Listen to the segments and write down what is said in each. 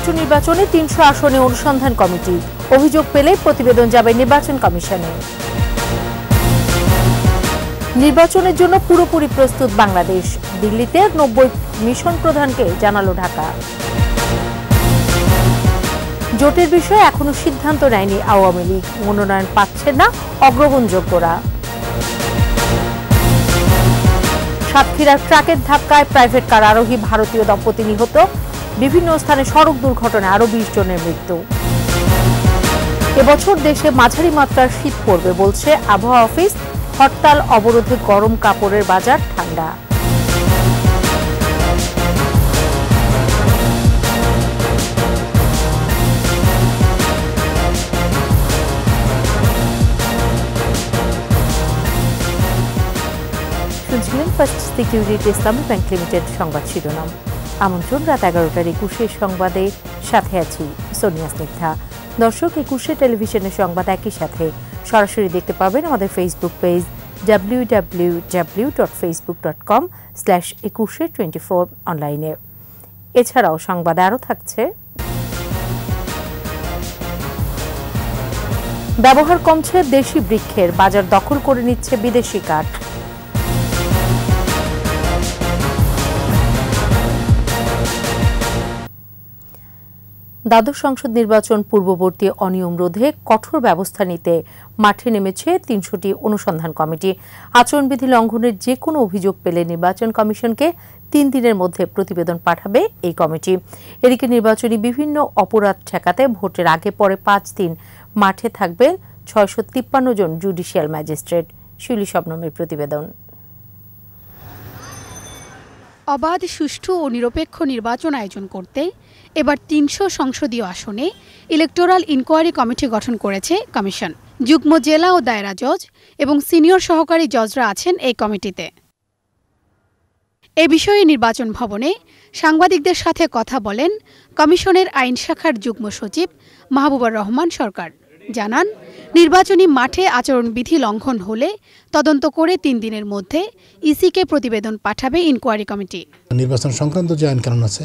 সুষ্ঠু নির্বাচনে ৩০০ আসনে অনুসন্ধান কমিটি, অভিযোগ পেলে প্রতিবেদন যাবে নির্বাচন কমিশনে। নির্বাচনের জন্য পুরোপুরি প্রস্তুত বাংলাদেশ, দিল্লিতে ৯০ মিশন প্রধানকে জানালো ঢাকা। জোটের বিষয়ে এখনো সিদ্ধান্ত নেয়নি আওয়ামী লীগ, মনোনয়ন পাচ্ছেন না অগ্রগণ্যযোগ্যরা। সাতক্ষীরার ট্রাকের ধাক্কায় প্রাইভেট কার আরোহী ভারতীয় দম্পতি নিহত, বিভিন্ন স্থানে সড়ক দুর্ঘটনায় আরো ২০ জনের মৃত্যু। এবছর দেশে মাঝারি মাত্রার শীত পড়বে বলছে আবহাওয়া অফিস, হরতাল অবরোধে গরম কাপড়ের বাজার ঠান্ডা। শুনছিলেন ফার্স্ট সিকিউরিটি ইসলামী ব্যাংক লিমিটেড সংবাদ শিরোনাম। আমন্ত্রণ রাত ১১টার ২১ সংবাদে, সাথে আছি সোনিয়া স্নিগ্ধা। দর্শক, ২১ টেলিভিশনের সংবাদ একই সাথে সরাসরি দেখতে পাবেন আমাদের ফেসবুক পেজ www.facebook.com/2124 অনলাইনে। এছাড়াও সংবাদে আরও থাকছে: ব্যবহার কমছে দেশি বৃক্ষের, বাজার দখল করে নিচ্ছে বিদেশি কাঠ। দ্বাদশ সংসদ নির্বাচন পূর্ববর্তী অনিয়ম রোধে কঠোর ব্যবস্থা নিতে মাঠে নেমেছে ৩০০টি অনুসন্ধান কমিটি। আচরণবিধি লঙ্ঘনের যে কোনো অভিযোগ পেলে নির্বাচন কমিশনকে ৩ দিনের মধ্যে প্রতিবেদন পাঠাবে এই কমিটি। এদিকে নির্বাচনী বিভিন্ন অপরাধ ঠেকাতে ভোটের আগে পরে ৫ দিন মাঠে থাকবেন ৬৫৩ জন জুডিশিয়াল ম্যাজিস্ট্রেট। শিউলি শবনমের প্রতিবেদন। অবাধ, সুষ্ঠু ও নিরপেক্ষ নির্বাচন আয়োজন করতে এবার ৩০০ সংসদীয় আসনে ইলেকটোরাল ইনকোয়ারি কমিটি গঠন করেছে কমিশন। যুগ্ম জেলা ও দায়রা জজ এবং সিনিয়র সহকারী জজরা আছেন এই কমিটিতে। এ বিষয়ে নির্বাচন ভবনে সাংবাদিকদের সাথে কথা বলেন কমিশনের আইন শাখার যুগ্ম সচিব মাহবুবুর রহমান সরকার। জানান, নির্বাচনী মাঠে আচরণবিধি লঙ্ঘন হলে তদন্ত করে ৩ দিনের মধ্যে ইসিকে প্রতিবেদন পাঠাবে ইনকোয়ারি কমিটি। নির্বাচন সংক্রান্ত যে আইন কানুন আছে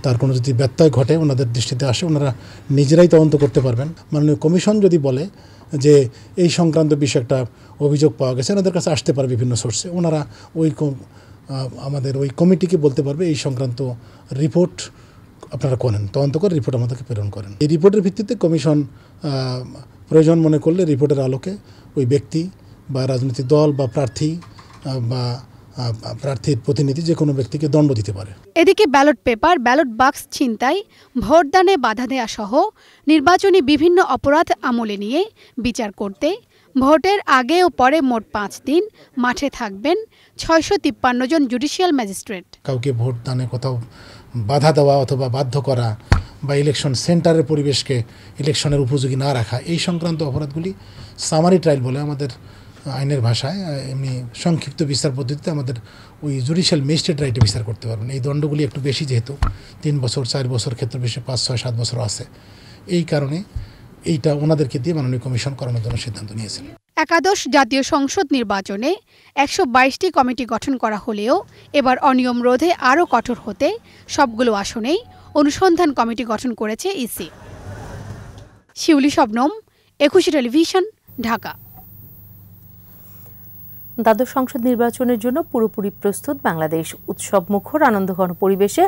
তার কোনো যদি ব্যত্যয় ঘটে ওনাদের দৃষ্টিতে আসে, ওনারা নিজেরাই তদন্ত করতে পারবেন। মাননীয় কমিশন যদি বলে যে এই সংক্রান্ত বিষয়ে একটা অভিযোগ পাওয়া গেছে, ওনাদের কাছে আসতে পারে বিভিন্ন সোর্সে, ওনারা আমাদের ওই কমিটিকে বলতে পারবে এই সংক্রান্ত রিপোর্ট আপনারা করেন, তদন্ত করে রিপোর্ট আমাদেরকে প্রেরণ করেন। এই রিপোর্টের ভিত্তিতে কমিশন প্রয়োজন মনে করলে রিপোর্টের আলোকে ওই ব্যক্তি বা রাজনৈতিক দল বা প্রার্থী বা প্রার্থীর প্রতিনিধি যে কোনো ব্যক্তিকে দণ্ড দিতে পারে। এদিকে ব্যালট পেপার, ব্যালট বাক্স ছিনতাই, ভোটদানে বাধা দেয়া সহ নির্বাচনী বিভিন্ন অপরাধ আমলে নিয়ে বিচার করতে ভোটের আগে ও পরে মোট ৫ দিন মাঠে থাকবেন ৬৫৩ জন জুডিশিয়াল ম্যাজিস্ট্রেট। কাউকে ভোটদানে কোথাও বাধা দেওয়া অথবা বাধ্য করা বা ইলেকশন সেন্টারের পরিবেশকে ইলেকশনের উপযোগী না রাখা, এই সংক্রান্ত অপরাধগুলি সামারি ট্রায়াল বলে আমাদের আইনের ভাষায়, এমনি সংক্ষিপ্ত বিচার পদ্ধতিতে আমাদের ওই জুডিশিয়াল ম্যাজিস্ট্রেট রাইটে বিচার করতে পারবেন। এই দণ্ডগুলি একটু বেশি, যেহেতু ৩ বছর ৪ বছর ক্ষেত্রে বেশি ৫, ৬, ৭ বছর আছে। এই কারণে এইটা ওনাদেরকে দিয়ে মাননীয় কমিশন করানোর জন্য সিদ্ধান্ত নিয়েছেন। একাদশ জাতীয় সংসদ নির্বাচনে ১২২টি কমিটি গঠন করা হলেও এবার অনিয়ম রোধে আরও কঠোর হতে সবগুলো আসনেই অনুসন্ধান কমিটি গঠন করেছে ইসি। শিউলি শবনম, ২১ টেলিভিশন, ঢাকা। দ্বাদশ সংসদ নির্বাচনের জন্য পুরোপুরি প্রস্তুত বাংলাদেশ। উৎসব মুখর আনন্দঘন পরিবেশে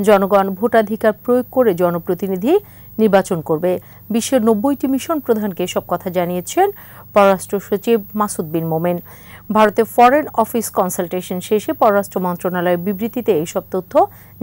জনগণ ভোটাধিকার প্রয়োগ করে জনপ্রতিনিধি নির্বাচন করবে। বিশ্বের ৯০টি মিশন প্রধানকে সব কথা জানিয়েছেন পররাষ্ট্র সচিব মাসুদ বিন মোমেন। ভারতের ফরেন অফিস কনসালটেশন শেষে পররাষ্ট্র মন্ত্রণালয়ের বিবৃতিতে এইসব তথ্য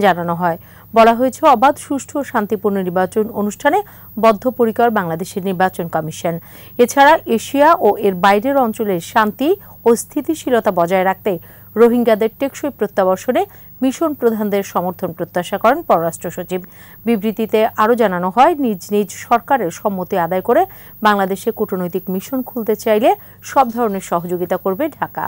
জানানো হয়। বলা হয়েছে, অবাধ, সুষ্ঠু ও শান্তিপূর্ণ নির্বাচন অনুষ্ঠানে বদ্ধপরিকর বাংলাদেশের নির্বাচন কমিশন। এছাড়া এশিয়া ও এর বাইরের অঞ্চলের শান্তি ও স্থিতিশীলতা বজায় রাখতে রোহিঙ্গাদের টেকসই প্রত্যাবর্তনে মিশন প্রধানদের সমর্থন প্রত্যাশা করেন পররাষ্ট্র সচিব। বিবৃতিতে আরও জানানো হয়, নিজ নিজ সরকারের সম্মতি আদায় করে বাংলাদেশে কূটনৈতিক মিশন খুলতে চাইলে সব ধরনের সহযোগিতা করবে ঢাকা।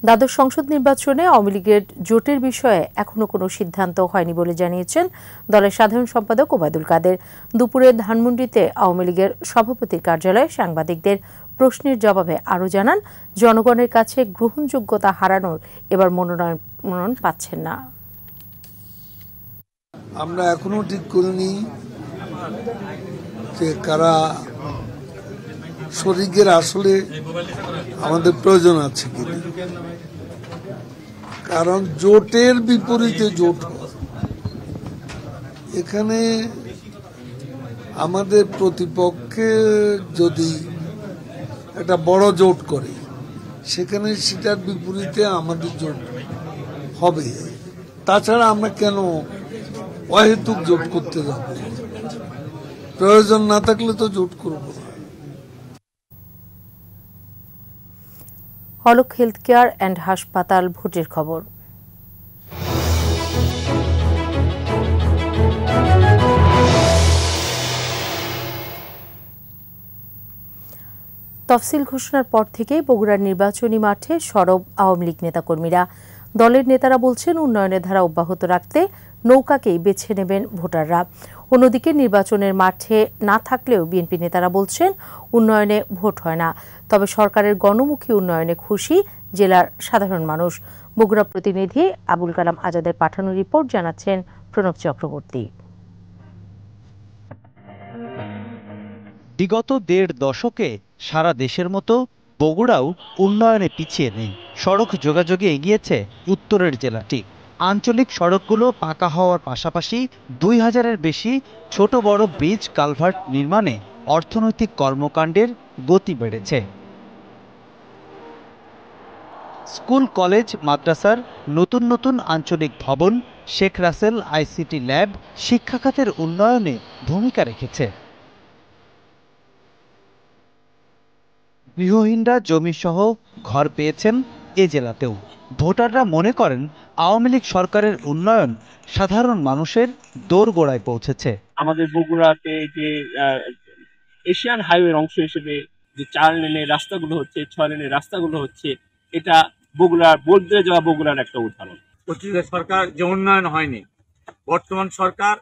দ্বাদশ সংসদ নির্বাচনে আওয়ামী লীগের জোটের বিষয়ে এখনো কোনো সিদ্ধান্ত হয়নি বলে জানিয়েছেন দলের সাধারণ সম্পাদক ওবায়দুল কাদের। দুপুরে ধানমন্ডিতে আওয়ামী লীগের সভাপতির কার্যালয়ে সাংবাদিকদের প্রশ্নের জবাবে আরও জানান, জনগণের কাছে গ্রহণযোগ্যতা হারানোর এবার মনোনয়ন পাচ্ছেন না। আমরা এখনো ঠিক করিনি যে কারা শরিকের আসলে আমাদের প্রয়োজন আছে কিনা, কারণ জোটের বিপরীতে জোট এখানে আমাদের প্রতিপক্ষে যদি একটা বড় জোট করে সেখানে সেটার বিপরীতে আমাদের জোট হবে। তাছাড়া আমরা কেন অহেতুক জোট করতে যাব? প্রয়োজন না থাকলে তো জোট করব না। হলক হেলথ কেয়ার অ্যান্ড হাসপাতাল ভোটের খবর। তফসিল ঘোষণার পর থেকেই বগুড়ার নির্বাচনী মাঠে সরব আওয়ামী লীগ নেতাকর্মীরা। দলের নেতারা বলছেন, উন্নয়নের ধারা অব্যাহত রাখতে নৌকাকেই বেছে নেবেন ভোটাররা। অন্যদিকে নির্বাচনের মাঠে না থাকলেও বিএনপি নেতারা বলছেন, উন্নয়নে ভোট হয় না, তবে সরকারের গণমুখী উন্নয়নে খুশি জেলার সাধারণ মানুষ। বগুড়া প্রতিনিধি আবুল কালাম আজাদের পাঠানো রিপোর্ট জানাচ্ছেন প্রণব চক্রবর্তী। বিগত ১.৫ দশকে সারা দেশের মতো বগুড়াও উন্নয়নে পিছিয়ে নেই। সড়ক যোগাযোগে এগিয়েছে উত্তরের জেলাটি। আঞ্চলিক সড়কগুলো পাকা হওয়ার পাশাপাশি ২,০০০-এর বেশি ছোট বড় ব্রিজ কালভার্ট নির্মাণে অর্থনৈতিক কর্মকাণ্ডের গতি বেড়েছে। স্কুল কলেজ মাদ্রাসার নতুন নতুন আঞ্চলিক ভবন, শেখ রাসেল আইসিটি ল্যাব শিক্ষা খাতের উন্নয়নে ভূমিকা রেখেছে। গৃহহীনরা জমিসহ ঘর পেয়েছেন এ জেলাতেও। ভোটাররা মনে করেন, আওয়ামী লীগ সরকারের উন্নয়ন সাধারণ মানুষের দোরগোড়ায় পৌঁছেছে। আমাদের বগুড়াতে যে এশিয়ান হাইওয়ের অংশ হিসেবে যে 4 লেনের রাস্তাগুলো হচ্ছে, 6 লেনের রাস্তাগুলো হচ্ছে, এটা বগুড়ার বদলে যাওয়া বগুড়ার একটা উদাহরণ। অতীত সরকার যে উন্নয়ন হয়নি, বর্তমান সরকার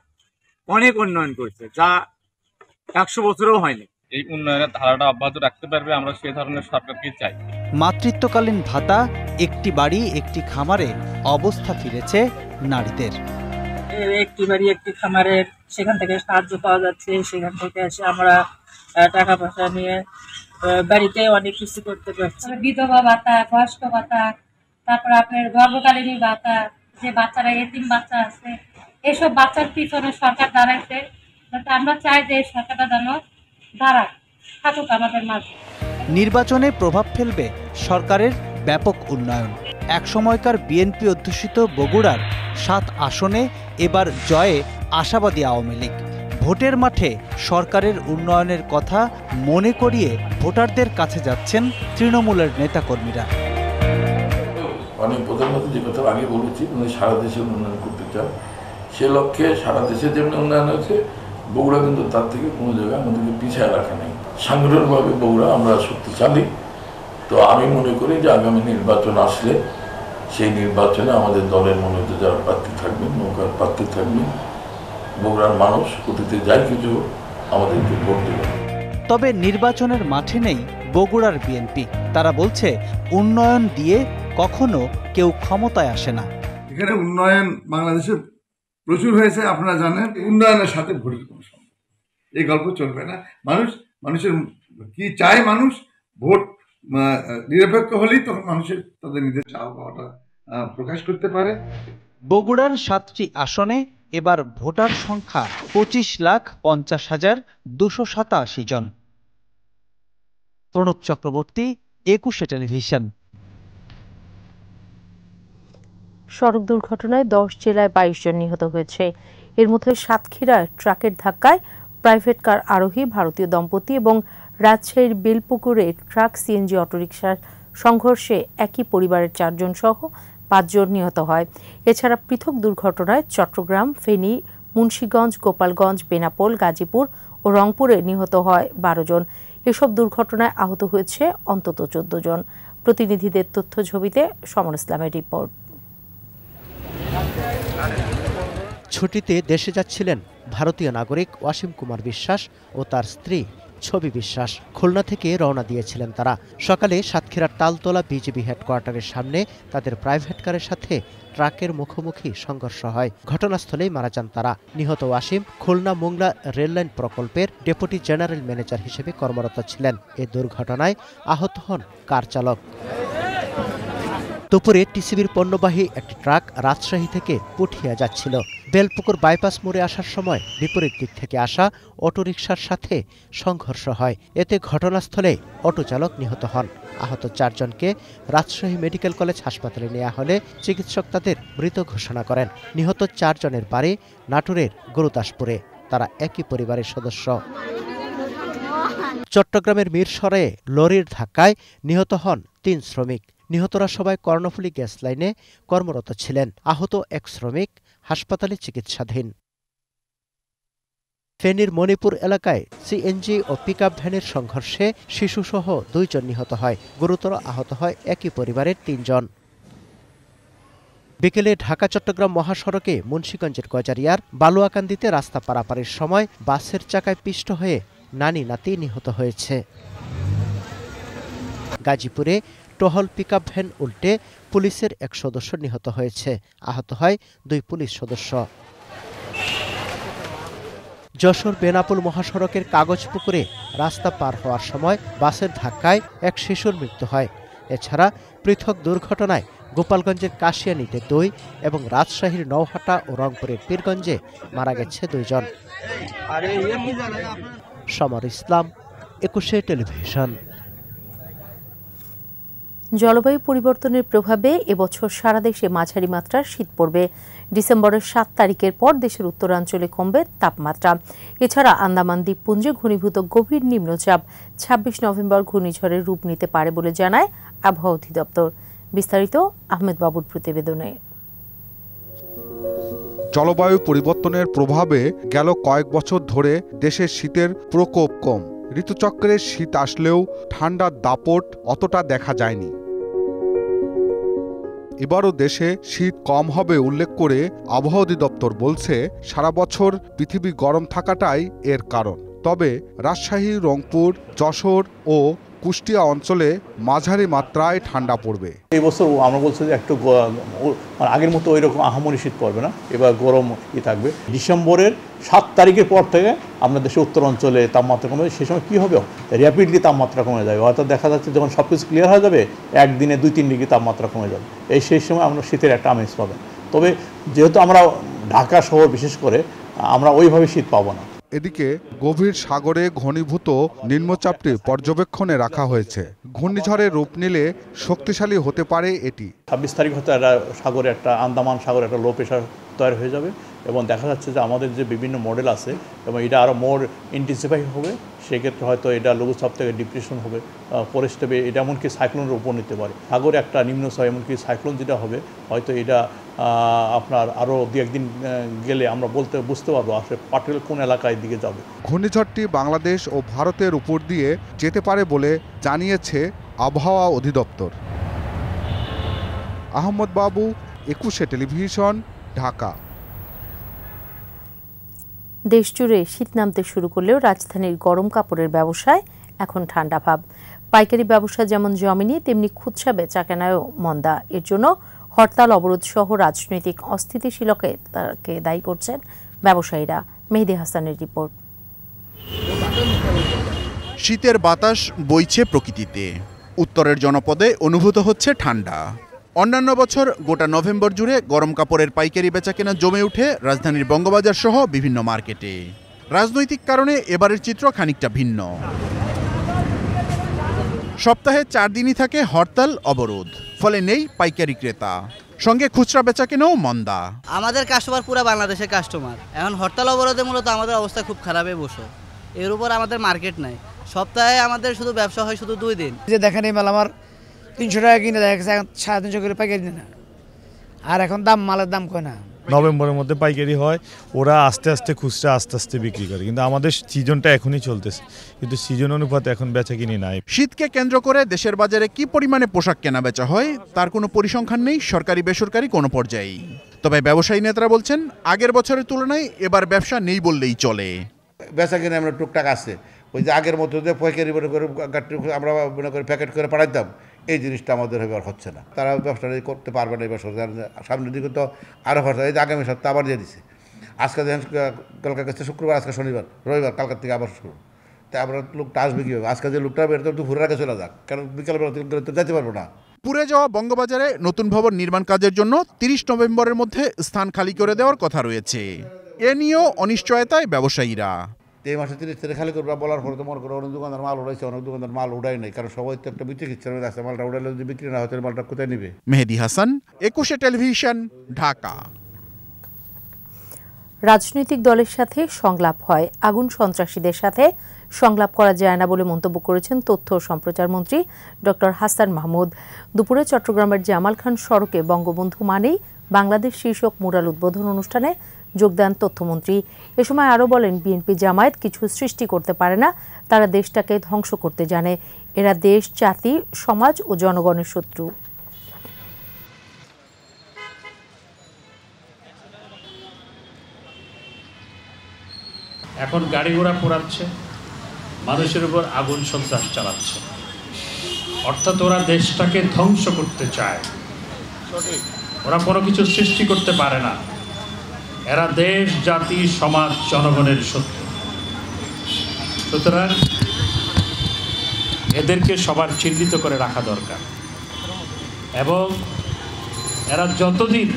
অনেক উন্নয়ন করেছে, যা 100 বছরেও হয়নি। এই উন্নয়নের ধারাটা অব্যাহত রাখতে পারবে, আমরা সেই ধরনের সরকারকে চাই। মাতৃত্বকালীন ভাতা, একটি বাড়ি একটি খামারে অবস্থা ফিরেছে নারীদের। একটি বাড়ি একটি খামারের সেখান থেকে সাহায্য পাওয়া যাচ্ছে, সেখান থেকে এসে আমরা টাকা পয়সা নিয়ে বাড়িতে অনেক কিছু করতে পারছি। বিধবা ভাতা, বয়স্ক ভাতা, তারপর আপনার গর্ভকালীন ভাতা, যে বাচ্চারা এতিম বাচ্চা আছে, এসব বাচ্চার পিছনে সরকার দাঁড়াইছে। আমরা চাই যে সরকারটা যেন দাঁড়াক, থাকুক আমাদের মাঝে। নির্বাচনে প্রভাব ফেলবে সরকারের ব্যাপক উন্নয়ন। একসময়কার বিএনপি অধ্যুষিত বগুড়ার 7 আসনে এবার জয়ে আশাবাদী আওয়ামী লীগ। ভোটের মাঠে সরকারের উন্নয়নের কথা মনে করিয়ে ভোটারদের কাছে যাচ্ছেন তৃণমূলের নেতাকর্মীরা। অনেক প্রধানমন্ত্রী যে কথা আগে বলেছি, উনি সারা দেশে উন্নয়ন করতে চান। সে লক্ষ্যে সারা দেশে যেমন উন্নয়ন হয়েছে, বগুড়া কিন্তু তার থেকে কোনো জায়গায় আমাদেরকে পিছিয়ে রাখা নেই। সাংগঠনিকভাবে বগুড়া আমরা শক্তিশালী। তো আমি মনে করি যে আগামী নির্বাচন আসলে সেই নির্বাচনে আমাদের দলের মনোনীত যারা প্রার্থী থাকবেন, নৌকার প্রার্থী থাকবেন, বগুড়ার মানুষ অতীতে যাই কিছু আমাদেরকে ভোট দেবেন। তবে নির্বাচনের মাঠে নেই বগুড়ার বিএনপি। তারা বলছে, উন্নয়ন দিয়ে কখনো কেউ ক্ষমতায় আসে না। এখানে উন্নয়ন বাংলাদেশে প্রচুর হয়েছে, আপনারা জানেন। উন্নয়নের সাথে ভোটের কোনো সম্পর্ক, এই গল্প চলবে না। মানুষের কি চায়, মানুষ ভোট নিরপেক্ষ হলেই তখন মানুষের তাদের নিজের চাওয়া পাওয়াটা প্রকাশ করতে পারে। বগুড়ার 7টি আসনে এবার ভোটার সংখ্যা 25,50,287 জন। প্রণব চক্রবর্তী, 21 টেলিভিশন। সড়ক দুর্ঘটনায় 10 জেলায় 22 জন নিহত হয়েছে। এর মধ্যে সাতক্ষীরায় ট্রাকের ধাক্কায় প্রাইভেট কার আরোহী ভারতীয় দম্পতি এবং রাজশাহীর বেলপুকুরে ট্রাক সিএনজি অটোরিকশার সংঘর্ষে একই পরিবারের 4 জন সহ 5 জন নিহত হয়। এছাড়া পৃথক দুর্ঘটনায় চট্টগ্রাম, ফেনী, মুন্সিগঞ্জ, গোপালগঞ্জ, বেনাপোল, গাজীপুর ও রংপুরে নিহত হয় 12 জন। এসব দুর্ঘটনায় আহত হয়েছে অন্তত 14 জন। প্রতিনিধিদের তথ্য ছবিতে সমর ইসলামের রিপোর্ট। ছুটিতে দেশে যাচ্ছিলেন ভারতীয় নাগরিক ওয়াসিম কুমার বিশ্বাস ও তার স্ত্রী ছবি বিশ্বাস। খুলনা থেকে রওনা দিয়েছিলেন তারা। সকালে সাতক্ষীরার তালতলা বিজিবি হেডকোয়ার্টারের সামনে তাদের প্রাইভেট কারের সাথে ট্রাকের মুখোমুখি সংঘর্ষ হয়। ঘটনাস্থলেই মারা যান তারা। নিহত ওয়াসিম খুলনা মোংলা রেললাইন প্রকল্পের ডেপুটি জেনারেল ম্যানেজার হিসেবে কর্মরত ছিলেন। এ দুর্ঘটনায় আহত হন কার চালক। দুপুরে টিসিবির পণ্যবাহী একটি ট্রাক রাজশাহী থেকে পুঠিয়া যাচ্ছিল। বেলপুকুর বাইপাস মোড়ে আসার সময় বিপরীত দিক থেকে আসা অটোরিকশার সাথে সংঘর্ষ হয়। এতে ঘটনাস্থলে অটো চালক নিহত হন। আহত 4 জনকে রাজশাহী মেডিকেল কলেজ হাসপাতালে নেওয়া হলে চিকিৎসক তাদের মৃত ঘোষণা করেন। নিহত 4 জনের বাড়ি নাটোরের গুরুদাসপুরে। তারা একই পরিবারের সদস্য। চট্টগ্রামের মিরসরাইয়ে লরির ধাক্কায় নিহত হন 3 শ্রমিক। নিহতরা সবাই কর্ণফুলী গ্যাস লাইনে কর্মরত ছিলেন। আহত 1 শ্রমিক হাসপাতালে চিকিৎসাধীন। ফেনীর মণিপুর এলাকায় সিএনজি ও পিকআপ ভ্যানের সংঘর্ষে শিশুসহ 2 জন নিহত হয়। গুরুতর আহত হয় একই পরিবারের 3 জন। বিকেলে ঢাকা চট্টগ্রাম মহাসড়কে মুন্সিগঞ্জের গজারিয়ার বালুয়াকান্দিতে রাস্তা পারাপারের সময় বাসের চাকায় পিষ্ট হয়ে নানি নাতি নিহত হয়েছে। গাজীপুরে টহল পিকআপ ভ্যান উল্টে পুলিশের 1 সদস্য নিহত হয়েছে। আহত হয় 2 পুলিশ সদস্য। যশোর বেনাপোল মহাসড়কের কাগজপুকুরে রাস্তা পার হওয়ার সময় বাসের ধাক্কায় 1 শিশুর মৃত্যু হয়। এছাড়া পৃথক দুর্ঘটনায় গোপালগঞ্জের কাশিয়ানীতে 2 এবং রাজশাহীর নওহাটা ও রংপুরের পীরগঞ্জে মারা গেছে 2 জন। সমর ইসলাম, 21 টেলিভিশন। জলবায়ু পরিবর্তনের প্রভাবে এবছর সারা দেশে মাঝারি মাত্রার শীত পড়বে। ডিসেম্বরের 7 তারিখের পর দেশের উত্তরাঞ্চলে কমবে তাপমাত্রা। এছাড়া আন্দামান দ্বীপপুঞ্জে ঘনীভূত গভীর নিম্নচাপ 26 নভেম্বর ঘূর্ণিঝড়ের রূপ নিতে পারে বলে জানায় আবহাওয়া অধিদপ্তর। বিস্তারিত আহমেদ বাবুর প্রতিবেদনে। জলবায়ু পরিবর্তনের প্রভাবে গেল কয়েক বছর ধরে দেশের শীতের প্রকোপ কম। ঋতুচক্রের শীত আসলেও ঠান্ডার দাপট অতটা দেখা যায়নি। এবারও দেশে শীত কম হবে উল্লেখ করে আবহাওয়া অধিদপ্তর বলছে, সারা বছর পৃথিবী গরম থাকাটাই এর কারণ। তবে রাজশাহী, রংপুর, যশোর ও কুষ্টিয়া অঞ্চলে মাঝারি মাত্রায় ঠান্ডা পড়বে। এই বছর আমরা বলছি যে একটু আগের মতো ওই রকম আহামরি শীত পড়বে না, এবার গরম থাকবে। ডিসেম্বরের 7 তারিখের পর থেকে আপনার দেশের উত্তর অঞ্চলে তাপমাত্রা কমে। সে সময় কী হবে? র্যাপিডলি তাপমাত্রা কমে যাবে। অর্থাৎ দেখা যাচ্ছে যখন সব কিছু ক্লিয়ার হয়ে যাবে, একদিনে 2-3 ডিগ্রি তাপমাত্রা কমে যাবে। সেই সময় আমরা শীতের একটা আমেজ পাবেন। তবে যেহেতু আমরা ঢাকা শহর বিশেষ করে আমরা ওইভাবে শীত পাবো না। এদিকে গভীর সাগরে ঘনীভূত নিম্নচাপটি পর্যবেক্ষণে রাখা হয়েছে। ঘূর্ণিঝড়ের রূপ নিলে শক্তিশালী হতে পারে এটি। 26 তারিখ হয়তো সাগরে একটা আন্দামান সাগরে একটা লো প্রেশার তৈরি হয়ে যাবে এবং দেখা যাচ্ছে যে আমাদের যে বিভিন্ন মডেল আছে এবং এটা আরও মোর ইন্টেন্সিফাই হবে। সেক্ষেত্রে হয়তো এটা লঘুচাপ থেকে ডিপ্রেশন হবে, পরে স্টেপে এটা এমনকি সাইক্লোনের উপর নিতে পারে। সাগরে একটা নিম্নচাপ এমনকি সাইক্লোন যেটা হবে, হয়তো এটা আপনার আরও 2-1 দিন গেলে আমরা বুঝতে পারবো আসলে পার্টিকুলার কোন এলাকায় দিকে যাবে। ঘূর্ণিঝড়টি বাংলাদেশ ও ভারতের উপর দিয়ে যেতে পারে বলে জানিয়েছে আবহাওয়া অধিদপ্তর। আহমদ বাবু, 21 টেলিভিশন, ঢাকা। দেশজুড়ে শীত নামতে শুরু করলেও রাজধানীর গরম কাপড়ের ব্যবসায় এখন ঠান্ডা ভাব। পাইকারি ব্যবসা যেমন জমেনি, তেমনি খুচরা বেচাকেনায়ও মন্দা। এর জন্য হরতাল, অবরোধ সহ রাজনৈতিক অস্থিতিশীলতাকে দায়ী করছেন ব্যবসায়ীরা। মেহেদী হাসানের রিপোর্ট। শীতের বাতাস বইছে প্রকৃতিতে। উত্তরের জনপদে অনুভূত হচ্ছে ঠান্ডা। অন্যান্য বছর গোটা নভেম্বর জুড়ে গরম কাপড়ের পাইকারি বেচাকেনা জমে উঠে রাজধানীর বঙ্গবাজার সহ বিভিন্ন মার্কেটে। রাজনৈতিক কারণে এবারের চিত্র খানিকটা ভিন্ন। সপ্তাহে 4 দিনই থাকে হরতাল, অবরোধ, ফলে নেই পাইকারি ক্রেতা, সঙ্গে খুচরা বেচাকেনাও মন্দা। আমাদের কাস্টমার পুরো বাংলাদেশের কাস্টমার। এখন হরতাল অবরোধে মূলত আমাদের অবস্থা খুব খারাপে বসে। এর উপর আমাদের মার্কেট নাই। সপ্তাহে আমাদের শুধু ব্যবসা হয় শুধু 2 দিন। যে দেখেন এই মাল আমার 300 টাকা কিনে দেখা গেছে 350 করে পাইকারি না, আর এখন মালের দাম কয় না। নভেম্বরের মধ্যে পাইকারি হয়, ওরা আস্তে আস্তে খুচরা আস্তে আস্তে বিক্রি করে, কিন্তু আমাদের সিজনটা এখনই চলতেছে, কিন্তু সিজন অনুপাতে এখন বেচা কিনি নাই। শীতকে কেন্দ্র করে দেশের বাজারে কি পরিমাণে পোশাক কেনা বেচা হয় তার কোনো পরিসংখ্যান নেই সরকারি বেসরকারি কোনো পর্যায়েই। তবে ব্যবসায়ী নেতারা বলছেন, আগের বছরের তুলনায় এবার ব্যবসা নেই বললেই চলে। বেচা কিনে আমরা টুকটাক আছে, ওই যে আগের মতো যে পাইকারি মনে করে আমরা মনে করে প্যাকেট করে পাঠাইতাম, এই জিনিসটা আমাদের এবার হচ্ছে না। তারা ব্যবসাটা করতে পারবে না এবার। সামনের দিকে তো আরও খরচা, এই যে আগামী সপ্তাহে আবার দিয়ে দিছে। আজকে দেখেন কালকার কাছে শুক্রবার, আজকে শনিবার, রবিবার, কালকার থেকে আবার শুরু। তাই আমরা লোকটা আসবে কীভাবে? আজকে যে লোকটা বের তো দুপুরের আগে চলে যাক, কারণ বিকালবেলা তো যেতে পারবো না। পুড়ে যাওয়া বঙ্গবাজারে নতুন ভবন নির্মাণ কাজের জন্য 30 নভেম্বরের মধ্যে স্থান খালি করে দেওয়ার কথা রয়েছে। এ নিয়েও অনিশ্চয়তায় ব্যবসায়ীরা। এই মাসে 30 তারিখ খালি করবো বলার পরে তো মনে করো অনেক দোকানদার মাল উড়াইছে, অনেক দোকানদার মাল উড়াই নাই, কারণ সবাই তো একটা বিক্রি ইচ্ছা আছে। মালটা উড়াইলে যদি বিক্রি না হয় তাহলে মালটা কোথায় নেবে? মেহেদী হাসান, 21 টেলিভিশন, ঢাকা। রাজনৈতিক দলের সাথে সংলাপ হয়, আগুন সন্ত্রাসীদের সাথে সংলাপ করা যায় না বলে মন্তব্য করেছেন তথ্য ও সম্প্রচার মন্ত্রী ডক্টর হাসান মাহমুদ। দুপুরে চট্টগ্রামের জামাল খান সড়কে বঙ্গবন্ধু মানেই বাংলাদেশ শীর্ষক মুরাল উদ্বোধন অনুষ্ঠানে যোগ দেন তথ্যমন্ত্রী। এ সময় আরও বলেন, বিএনপি জামায়াত কিছু সৃষ্টি করতে পারে না, তারা দেশটাকে ধ্বংস করতে জানে। এরা দেশ, জাতি, সমাজ ও জনগণের শত্রু। এখন গাড়ি ঘোড়া পোড়াচ্ছে, মানুষের উপর আগুন সন্ত্রাস চালাচ্ছে, অর্থাৎ ওরা দেশটাকে ধ্বংস করতে চায়। ওরা কোনো কিছু সৃষ্টি করতে পারে না। এরা দেশ, জাতি, সমাজ, জনগণের শত্রু। সুতরাং এদেরকে সবার চিহ্নিত করে রাখা দরকার, এবং এরা যতদিন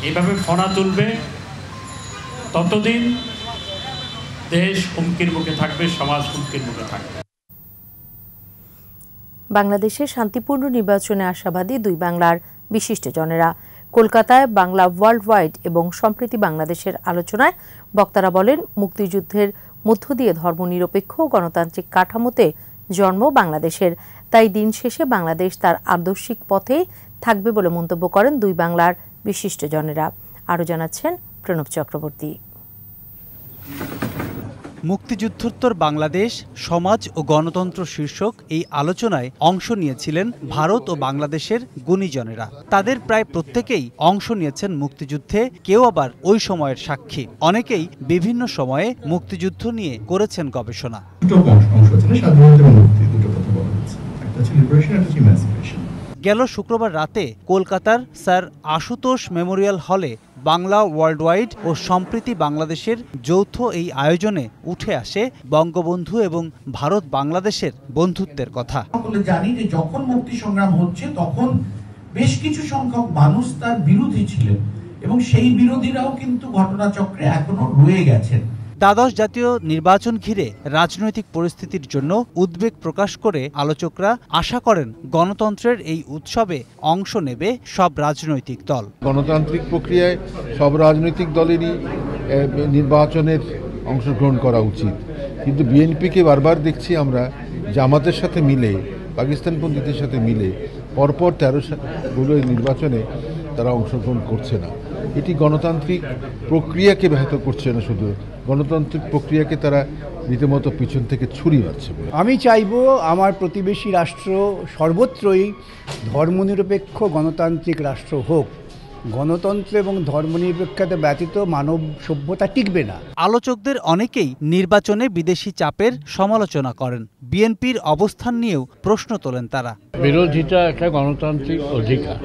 এইভাবে ফনা তুলবে ততদিন দেশ হুমকির মুখে থাকবে, সমাজ হুমকির মুখে থাকবে। বাংলাদেশে শান্তিপূর্ণ নির্বাচনে আশাবাদী দুই বাংলার বিশিষ্টজনেরা। কলকাতায় বাংলা ওয়ার্ল্ড ওয়াইড এবং সম্প্রীতি বাংলাদেশের আলোচনায় বক্তারা বলেন, মুক্তিযুদ্ধের মধ্য দিয়ে ধর্মনিরপেক্ষ গণতান্ত্রিক কাঠামোতে জন্ম বাংলাদেশের, তাই দিন শেষে বাংলাদেশ তার আদর্শিক পথে থাকবে বলে মন্তব্য করেন দুই বাংলার বিশিষ্টজনেরা। আরও জানাচ্ছেন প্রণব চক্রবর্তী। মুক্তিযুদ্ধোত্তর বাংলাদেশ, সমাজ ও গণতন্ত্র শীর্ষক এই আলোচনায় অংশ নিয়েছিলেন ভারত ও বাংলাদেশের গুণীজনেরা। তাদের প্রায় প্রত্যেকেই অংশ নিয়েছেন মুক্তিযুদ্ধে, কেউ আবার ওই সময়ের সাক্ষী। অনেকেই বিভিন্ন সময়ে মুক্তিযুদ্ধ নিয়ে করেছেন গবেষণা। গেল শুক্রবার রাতে কলকাতার স্যার আশুতোষ মেমোরিয়াল হলে বাংলা ওয়ার্ল্ড ওয়াইড ও সম্প্রীতি বাংলাদেশের যৌথ এই আয়োজনে উঠে আসে বঙ্গবন্ধু এবং ভারত বাংলাদেশের বন্ধুত্বের কথা। সকলে জানি যে যখন মুক্তি সংগ্রাম হচ্ছে তখন বেশ কিছু সংখ্যক মানুষ তার বিরোধী ছিলেন, এবং সেই বিরোধীরাও কিন্তু ঘটনাচক্রে এখনো রয়ে গেছেন। দ্বাদশ জাতীয় নির্বাচন ঘিরে রাজনৈতিক পরিস্থিতির জন্য উদ্বেগ প্রকাশ করে আলোচকরা আশা করেন গণতন্ত্রের এই উৎসবে অংশ নেবে সব রাজনৈতিক দল। গণতান্ত্রিক প্রক্রিয়ায় সব রাজনৈতিক দলেরই নির্বাচনের অংশগ্রহণ করা উচিত, কিন্তু বিএনপিকে বারবার দেখছি আমরা জামাতের সাথে মিলে, পাকিস্তানপন্থীদের সাথে মিলে পরপর 13গুলো নির্বাচনে তারা অংশগ্রহণ করছে না। এটি গণতান্ত্রিক প্রক্রিয়াকে ব্যাহত করছে না, শুধু গণতান্ত্রিক প্রক্রিয়াকে তারা রীতিমতো পিছন থেকে ছুরি মারছে। আমি চাইব আমার প্রতিবেশী রাষ্ট্র সর্বত্রই ধর্মনিরপেক্ষ গণতান্ত্রিক রাষ্ট্র হোক। গণতন্ত্র এবং ধর্মনিরপেক্ষতা ব্যতীত মানব সভ্যতা টিকবে না। আলোচকদের অনেকেই নির্বাচনে বিদেশি চাপের সমালোচনা করেন। বিএনপির অবস্থান নিয়েও প্রশ্ন তোলেন তারা। বিরোধিতা একটা গণতান্ত্রিক অধিকার,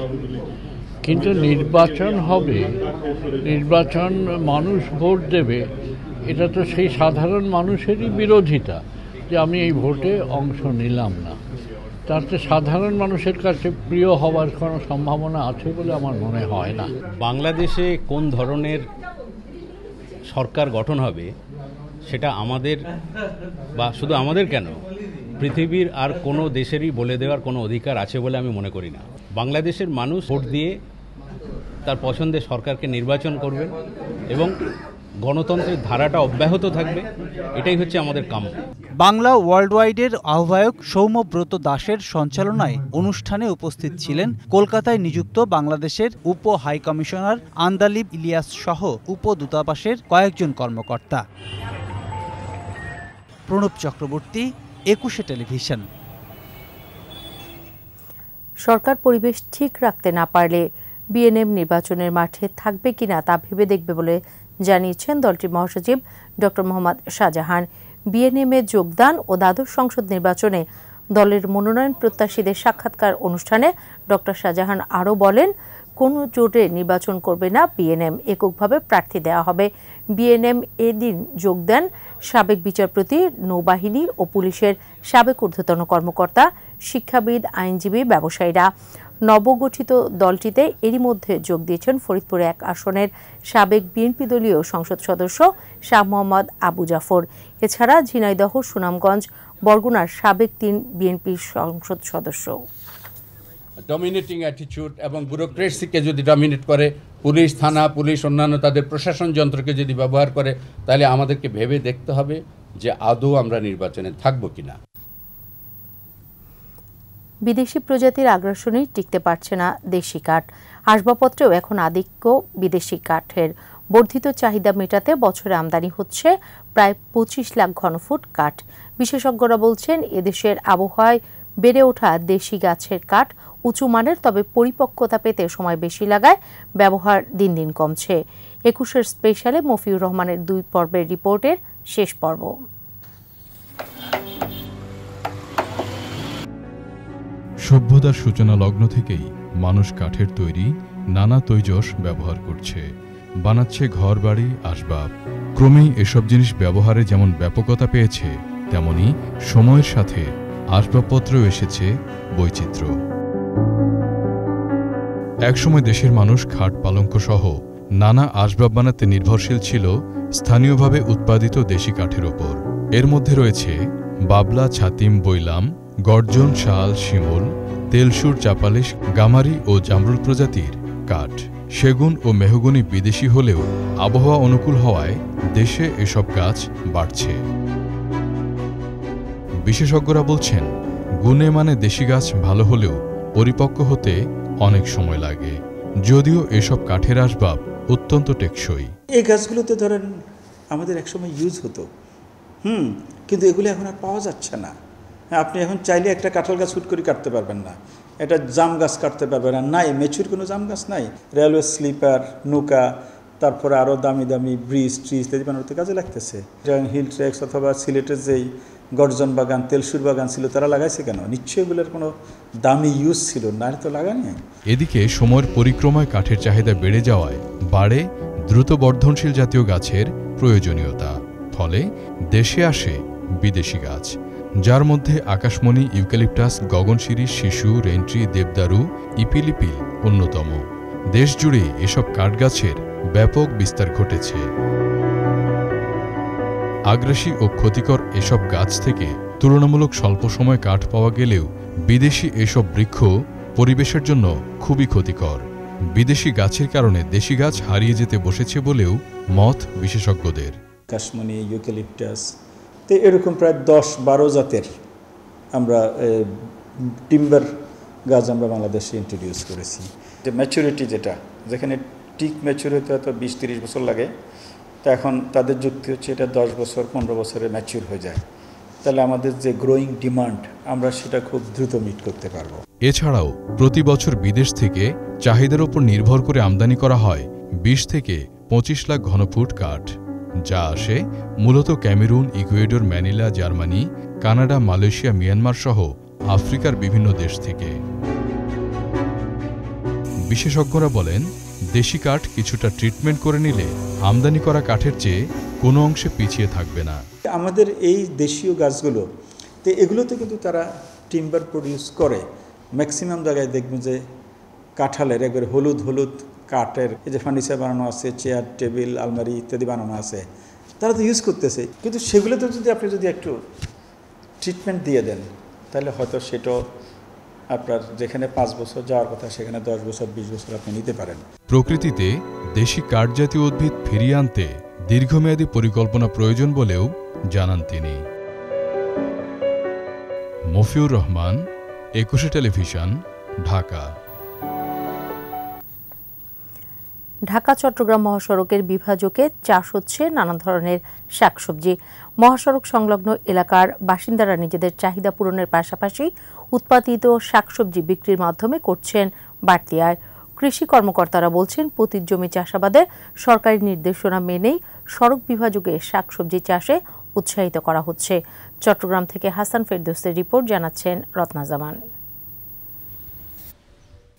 কিন্তু নির্বাচন হবে, নির্বাচন মানুষ ভোট দেবে, এটা তো সেই সাধারণ মানুষেরই বিরোধিতা যে আমি এই ভোটে অংশ নিলাম না। তাতে সাধারণ মানুষের কাছে প্রিয় হওয়ার কোনো সম্ভাবনা আছে বলে আমার মনে হয় না। বাংলাদেশে কোন ধরনের সরকার গঠন হবে সেটা আমাদের, বা শুধু আমাদের কেন, পৃথিবীর আর কোনো দেশেরই বলে দেওয়ার কোনো অধিকার আছে বলে আমি মনে করি না। বাংলাদেশের মানুষ ভোট দিয়ে তার পছন্দের সরকারকে নির্বাচন করবেন এবং গণতন্ত্রের ধারাটা অব্যাহত থাকবে, এটাই হচ্ছে আমাদের কাম্য। বাংলা ওয়ার্ল্ড ওয়াইডের আহ্বায়ক সৌম্যব্রত দাসের সঞ্চালনায় অনুষ্ঠানে উপস্থিত ছিলেন কলকাতায় নিযুক্ত বাংলাদেশের উপ হাই কমিশনার আন্দালিব ইলিয়াস সহ উপদূতাবাসের কয়েকজন কর্মকর্তা। প্রণব চক্রবর্তী, 21 টেলিভিশন। সরকার পরিবেশ ঠিক রাখতে না পারলে বিএনএম নির্বাচনের মাঠে থাকবে কিনা তা ভেবে দেখবে বলে জানিয়েছেন দলটির মহাসচিব ডক্টর মোহাম্মদ শাহজাহান। বিএনএম এ যোগদান ও দ্বাদশ সংসদ নির্বাচনে দলের মনোনয়ন প্রত্যাশীদের সাক্ষাৎকার অনুষ্ঠানে ডক্টর শাহজাহান আরও বলেন, কোনো জোটে নির্বাচন করবে না বিএনএম, এককভাবে প্রার্থী দেওয়া হবে। বিএনএম এদিন যোগ দেন সাবেক বিচারপতি, নৌবাহিনী ও পুলিশের সাবেক ঊর্ধ্বতন কর্মকর্তা, শিক্ষাবিদ, আইনজীবী, ব্যবসায়ীরা। নবগঠিত দলটিতে এরই মধ্যে যোগ দিয়েছেন ফরিদপুর 1 আসনের সাবেক বিএনপি দলীয় সংসদ সদস্য শাহ মোহাম্মদ আবু জাফর। এছাড়া ঝিনাইদহ, সুনামগঞ্জ, বরগুনার সাবেক 3 বিএনপি সংসদ সদস্য। ডমিনেটিং অ্যাটিটিউড এবং ব্যুরোক্রেসিকে যদি ডমিনেট করে, পুলিশ, থানা, পুলিশ, অন্যান্য তাদের প্রশাসন যন্ত্রকে যদি ব্যবহার করে, তাহলে আমাদেরকে ভেবে দেখতে হবে যে আদৌ আমরা নির্বাচনে থাকবো কিনা। বিদেশি প্রজাতির আগ্রাসনেই টিকতে পারছে না দেশি কাঠ। আসবাবপত্রেও এখন আধিক্য বিদেশি কাঠের। বর্ধিত চাহিদা মেটাতে বছরে আমদানি হচ্ছে প্রায় 25 লাখ ঘনফুট কাঠ। বিশেষজ্ঞরা বলছেন, এদেশের আবহাওয়ায় বেড়ে ওঠা দেশি গাছের কাঠ উঁচু মানের, তবে পরিপক্কতা পেতে সময় বেশি লাগায়, ব্যবহার দিন দিন কমছে। 21-এর স্পেশালে মফিউর রহমানের 2 পর্বের রিপোর্টের শেষ পর্ব। সভ্যতার সূচনা লগ্ন থেকেই মানুষ কাঠের তৈরি নানা তৈজস ব্যবহার করছে, বানাচ্ছে ঘরবাড়ি, আসবাব। ক্রমেই এসব জিনিস ব্যবহারে যেমন ব্যাপকতা পেয়েছে, তেমনি সময়ের সাথে আসবাবপত্রেও এসেছে বৈচিত্র্য। একসময় দেশের মানুষ খাট, পালঙ্ক সহ নানা আসবাব বানাতে নির্ভরশীল ছিল স্থানীয়ভাবে উৎপাদিত দেশি কাঠের ওপর। এর মধ্যে রয়েছে বাবলা, ছাতিম, বৈলাম, গর্জন, শাল, শিমুল, তেলসুর, চাপালিশ, গামারি ও জামরুল প্রজাতির কাঠ। সেগুন ও মেহগনি বিদেশি হলেও আবহাওয়া অনুকূল হওয়ায় দেশে এসব গাছ বাড়ছে। বিশেষজ্ঞরা বলছেন, গুণে মানে দেশি গাছ ভালো হলেও পরিপক্ক হতে অনেক সময় লাগে, যদিও এসব কাঠের আসবাব অত্যন্ত টেকসই। এই গাছগুলোতে ধরেন আমাদের একসময় ইউজ হতো, কিন্তু এগুলো এখন আর পাওয়া যাচ্ছে না। আপনি এখন চাইলে একটা কাঁঠাল গাছ হুট করে কাটতে পারবেন না, একটা জাম গাছ কাটতে পারবেন না, নাই মেচুর কোনো জাম গাছ নাই। রেলওয়ে স্লিপার, নৌকা, তারপরে আরও দামি দামি ব্রিজ, ট্রিজ ইত্যাদি বানাতে কাজে লাগতেছে। হিল ট্রেক্স অথবা সিলেটের যেই গর্জন বাগান, তেলসুর বাগান ছিল, তারা লাগাইছে কেন? নিশ্চয়ই এগুলোর কোনো দামি ইউজ ছিল না, তো লাগানি। এদিকে সময়ের পরিক্রমায় কাঠের চাহিদা বেড়ে যাওয়ায় বাড়ে দ্রুত বর্ধনশীল জাতীয় গাছের প্রয়োজনীয়তা। ফলে দেশে আসে বিদেশি গাছ, যার মধ্যে আকাশমণি, ইউক্যালিপটাস, গগনশিরীষ, শিশু, রেন্ট্রি, দেবদারু, ইপিলিপিল অন্যতম। দেশজুড়ে এসব কাঠগাছের ব্যাপক বিস্তার ঘটেছে। আগ্রাসী ও ক্ষতিকর এসব গাছ থেকে তুলনামূলক স্বল্প সময় কাঠ পাওয়া গেলেও বিদেশি এসব বৃক্ষ পরিবেশের জন্য খুবই ক্ষতিকর। বিদেশি গাছের কারণে দেশি গাছ হারিয়ে যেতে বসেছে বলেও মত বিশেষজ্ঞদের। আকাশমণি, ইউক্যালিপটাস, তো এরকম প্রায় 10-12 জাতের আমরা টিম্বার গাছ আমরা বাংলাদেশে ইন্ট্রোডিউস করেছি। যে ম্যাচুরিটি যেখানে টিক ম্যাচুর হতে হয়তো 20-30 বছর লাগে, তো এখন তাদের যুক্তি হচ্ছে এটা 10 বছর 15 বছরে ম্যাচিউর হয়ে যায়। তাহলে আমাদের যে গ্রোয়িং ডিমান্ড, আমরা সেটা খুব দ্রুত মিট করতে পারবো। এছাড়াও প্রতি বছর বিদেশ থেকে চাহিদার উপর নির্ভর করে আমদানি করা হয় 20 থেকে 25 লাখ ঘনফুট কাঠ, যা আসে মূলত Cameroon, Ecuador, Manila, Germany, Canada, Malaysia, Myanmar সহ আফ্রিকার বিভিন্ন দেশ থেকে। বিশেষজ্ঞরা বলেন, দেশি কাঠ কিছুটা ট্রিটমেন্ট করে নিলে আমদানি করা কাঠের চেয়ে কোনো অংশে পিছিয়ে থাকবে না। আমাদের এই দেশীয় গাছগুলো, তো এগুলোতে কিন্তু তারা টিম্বার প্রডিউস করে। ম্যাক্সিমাম জায়গায় দেখবেন যে কাঁঠালের একবারে হলুদ হলুদ কাঠের এই যে ফার্নিচার বানানো আছে, চেয়ার, টেবিল, আলমারি ইত্যাদি বানানো আছে, তারা তো ইউজ করতেছে। কিন্তু সেগুলোতে আপনি যদি একটু ট্রিটমেন্ট দিয়ে দেন, তাহলে হয়তো সেটাও আপনার যেখানে 5 বছর যাওয়ার কথা, সেখানে 10 বছর 20 বছর আপনি নিতে পারেন। প্রকৃতিতে দেশি কাঠ জাতীয় উদ্ভিদ ফিরিয়ে আনতে দীর্ঘমেয়াদী পরিকল্পনা প্রয়োজন বলেও জানান তিনি। মফিউর রহমান, 21 টেলিভিশন, ঢাকা। ঢাকা চট্টগ্রাম মহাসড়কের বিভাজকে চাষ হচ্ছে নানা ধরনের শাকসবজি। মহাসড়ক সংলগ্ন এলাকার বাসিন্দারা নিজেদের চাহিদা পূরণের পাশাপাশি উৎপাদিত শাকসবজি বিক্রির মাধ্যমে করছেন বাড়তি আয়। কৃষি কর্মকর্তারা বলছেন, পতিত জমি চাষাবাদে সরকারি নির্দেশনা মেনেই সড়ক বিভাজকে শাকসবজি চাষে উৎসাহিত করা হচ্ছে। চট্টগ্রাম থেকে হাসান ফেরদৌসের রিপোর্ট, জানাচ্ছেন রত্না জামান।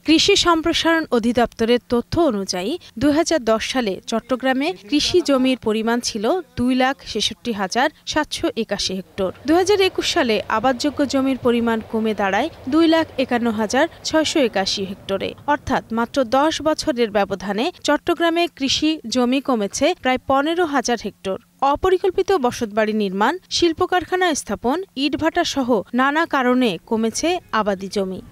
কৃষি সম্প্রসারণ অধিদপ্তরের তথ্য অনুযায়ী 2010 সালে চট্টগ্রামে কৃষি জমির পরিমাণ ছিল 2,66,781 হেক্টর। 2021 সালে আবাদযোগ্য জমির পরিমাণ কমে দাঁড়ায় 2,51,681 হেক্টরে। অর্থাৎ মাত্র 10 বছরের ব্যবধানে চট্টগ্রামে কৃষি জমি কমেছে প্রায় 15,000 হেক্টর। অপরিকল্পিত বসতবাড়ি নির্মাণ, শিল্প কারখানা স্থাপন, ইটভাটা সহ নানা কারণে কমেছে আবাদি জমি।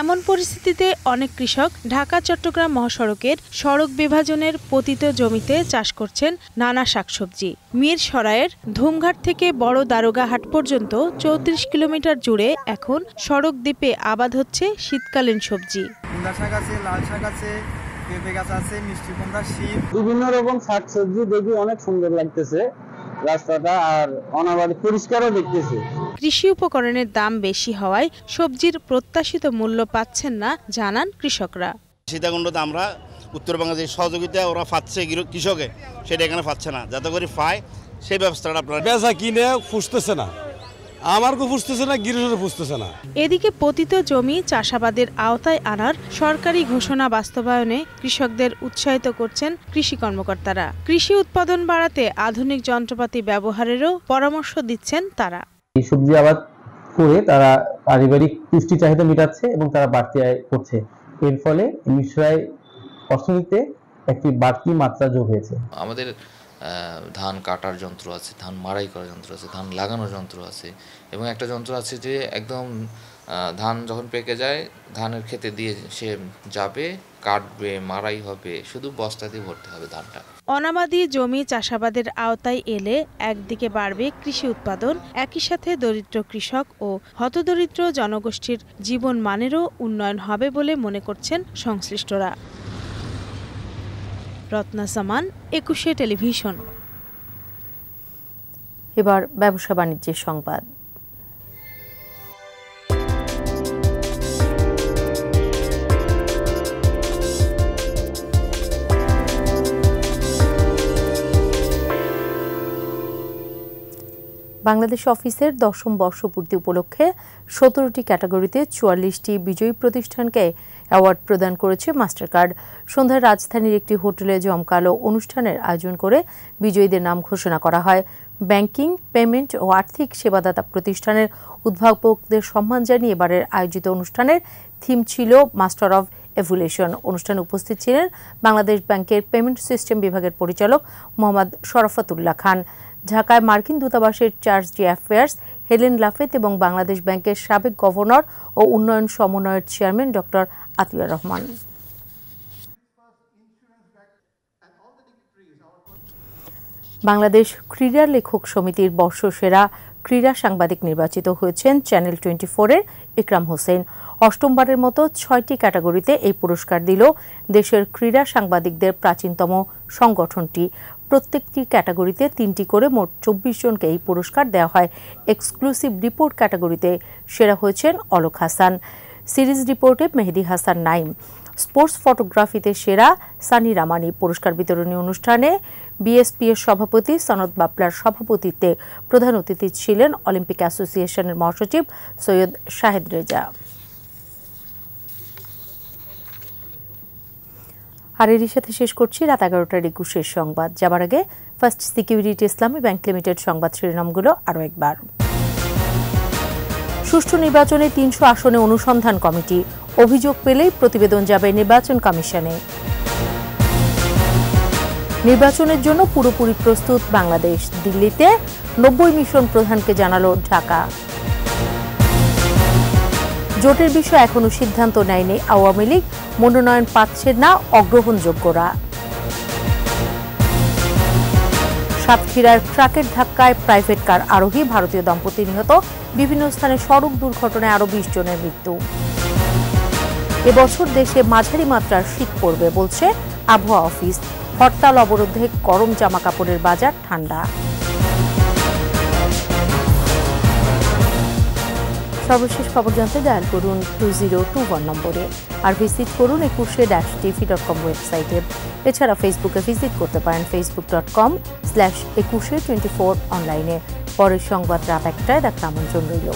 এমন পরিস্থিতিতে অনেক কৃষক ঢাকা চট্টগ্রাম মহাসড়কের সড়ক বিভাজনের পতিত জমিতে চাষ করছেন নানা শাকসবজি। মিরসরাইয়ের ধুমঘাট থেকে বড় দারোগাহাট পর্যন্ত 34 কিলোমিটার জুড়ে এখন সড়ক দ্বীপে আবাদ হচ্ছে শীতকালীন সবজি। শাক আছে, লাল শাক আছে, পেঁপে গাছ আছে, মিষ্টি কুমড়া, শিম, বিভিন্ন রকম শাকসবজি দেখি অনেক সুন্দর লাগতেছে রাস্তাটা, আর অনাবাদি পরিষ্কারও দেখতেছে। কৃষি উপকরণের দাম বেশি হওয়ায় সবজির প্রত্যাশিত মূল্য পাচ্ছেন না, জানান কৃষকরা। সীতাকুণ্ডতে আমরা উত্তরবঙ্গে যে সহযোগিতা ওরা পাচ্ছে কৃষকে, সেটা এখানে পাচ্ছে না। যাতে করে পায় সেই ব্যবস্থাটা আপনারা বেচা কিনে ফুসতেছে না, আমার কো ফুসতেছে না, গিরিশরে ফুসতেছে না। এদিকে পতিত জমি চাষাবাদের আওতায় আনার সরকারি ঘোষণা বাস্তবায়নে কৃষকদের উৎসাহিত করছেন কৃষি কর্মকর্তারা। কৃষি উৎপাদন বাড়াতে আধুনিক যন্ত্রপাতি ব্যবহারেরও পরামর্শ দিচ্ছেন তারা। এই সবজি আবাদ করে তারা পারিবারিক পুষ্টি চাহিদা মেটাচ্ছে এবং তারা বাড়তি আয় করছে। এর ফলে মিশ্রায় অর্থনীতিতে একটি বাড়তি মাত্রা যোগ হয়েছে। আমাদের ধান কাটার যন্ত্র আছে, ধান মাড়াই করার যন্ত্র আছে, ধান লাগানোর যন্ত্র আছে এবং একটা যন্ত্র আছে যে একদম ধান যখন পেকে যায় ধানের খেতে দিয়ে সে যাবে, কাটবে, মাড়াই হবে, শুধু বস্তা দিয়ে ভরতে হবে ধানটা। অনাবাদি জমি চাষাবাদের আওতায় এলে একদিকে বাড়বে কৃষি উৎপাদন, একই সাথে দরিদ্র কৃষক ও হতদরিদ্র জনগোষ্ঠীর জীবন মানেরও উন্নয়ন হবে বলে মনে করছেন সংশ্লিষ্টরা। রত্না সামান, 21 টেলিভিশন। এবার ব্যবসা বাণিজ্যের সংবাদ। বাংলাদেশ অফিসের 10ম বর্ষপূর্তি উপলক্ষে 17টি ক্যাটাগরিতে 44টি বিজয়ী প্রতিষ্ঠানকে অ্যাওয়ার্ড প্রদান করেছে মাস্টারকার্ড। সন্ধ্যায় রাজধানীর একটি হোটেলে জমকালো অনুষ্ঠানের আয়োজন করে বিজয়ীদের নাম ঘোষণা করা হয়। ব্যাংকিং, পেমেন্ট ও আর্থিক সেবাদাতা প্রতিষ্ঠানের উদ্ভাবকদের সম্মান জানিয়ে এবারের আয়োজিত অনুষ্ঠানের থিম ছিল মাস্টার অব এভুলেশন। অনুষ্ঠানে উপস্থিত ছিলেন বাংলাদেশ ব্যাংকের পেমেন্ট সিস্টেম বিভাগের পরিচালক মোহাম্মদ শরাফতুল্লাহ খান, ঢাকায় মার্কিন দূতাবাসের চার্জ ডি অ্যাফেয়ার্স হেলেন লাফেত এবং বাংলাদেশ ব্যাংকের সাবেক গভর্নর ও উন্নয়ন সমন্বয়ের চেয়ারম্যান ডক্টর আতিয়ার রহমান। বাংলাদেশ ক্রীড়া লেখক সমিতির বর্ষসেরা ক্রীড়া সাংবাদিক নির্বাচিত হয়েছেন চ্যানেল 24-এর ইকরাম হোসেন। অষ্টমবারের মতো 6টি ক্যাটাগরিতে এই পুরস্কার দিল দেশের ক্রীড়া সাংবাদিকদের প্রাচীনতম সংগঠনটি। প্রত্যেকটি ক্যাটাগরিতে 3টি করে মোট 24 জনকে এই পুরস্কার দেওয়া হয়। এক্সক্লুসিভ রিপোর্ট ক্যাটাগরিতে সেরা হয়েছেন অলোক হাসান, সিরিজ রিপোর্টে মেহেদি হাসান নাইম, স্পোর্টস ফটোগ্রাফিতে সেরা সানি রামানি। পুরস্কার বিতরণী অনুষ্ঠানে বিএসপি এর সভাপতি সনদ বাপলার সভাপতিত্বে প্রধান অতিথি ছিলেন অলিম্পিক অ্যাসোসিয়েশনের মহাসচিব সৈয়দ শাহেদ রেজা। আর এরই সাথে শেষ করছি রাত 11টার 21 সংবাদ। যাবার আগে ফার্স্ট সিকিউরিটি ইসলামী ব্যাংক লিমিটেড সংবাদ শিরোনামগুলো আরও একবার। সুষ্ঠু নির্বাচনে 300 আসনে অনুসন্ধান কমিটি, অভিযোগ পেলেই প্রতিবেদন যাবে নির্বাচন কমিশনে। নির্বাচনের জন্য পুরোপুরি প্রস্তুত বাংলাদেশ, দিল্লিতে 90 মিশন প্রধানকে জানালো ঢাকা। জোটের বিষয়ে এখনো সিদ্ধান্ত নেয়নি আওয়ামী লীগ, মনোনয়ন পাচ্ছে না অগ্রহণযোগ্যরা। সাতক্ষীরার ট্রাকের ধাক্কায় প্রাইভেট কার আরোহী ভারতীয় দম্পতি নিহত, বিভিন্ন স্থানে সড়ক দুর্ঘটনায় আরও 20 জনের মৃত্যু। এবছর দেশে মাঝারি মাত্রার শীত পড়বে বলছে আবহাওয়া অফিস, হরতাল অবরোধে গরম জামা কাপড়ের বাজার ঠান্ডা। সর্বশেষ খবর জানতে ডায়াল করুন 2021 নম্বরে আর ভিজিট করুন ekushe-tv.com ওয়েবসাইটে। এছাড়া ফেসবুকে ভিজিট করতে পারেন facebook.com/ekushe24 অনলাইনে। পরের সংবাদ রাত 1টায় দেখার আমন্ত্রণ রইল।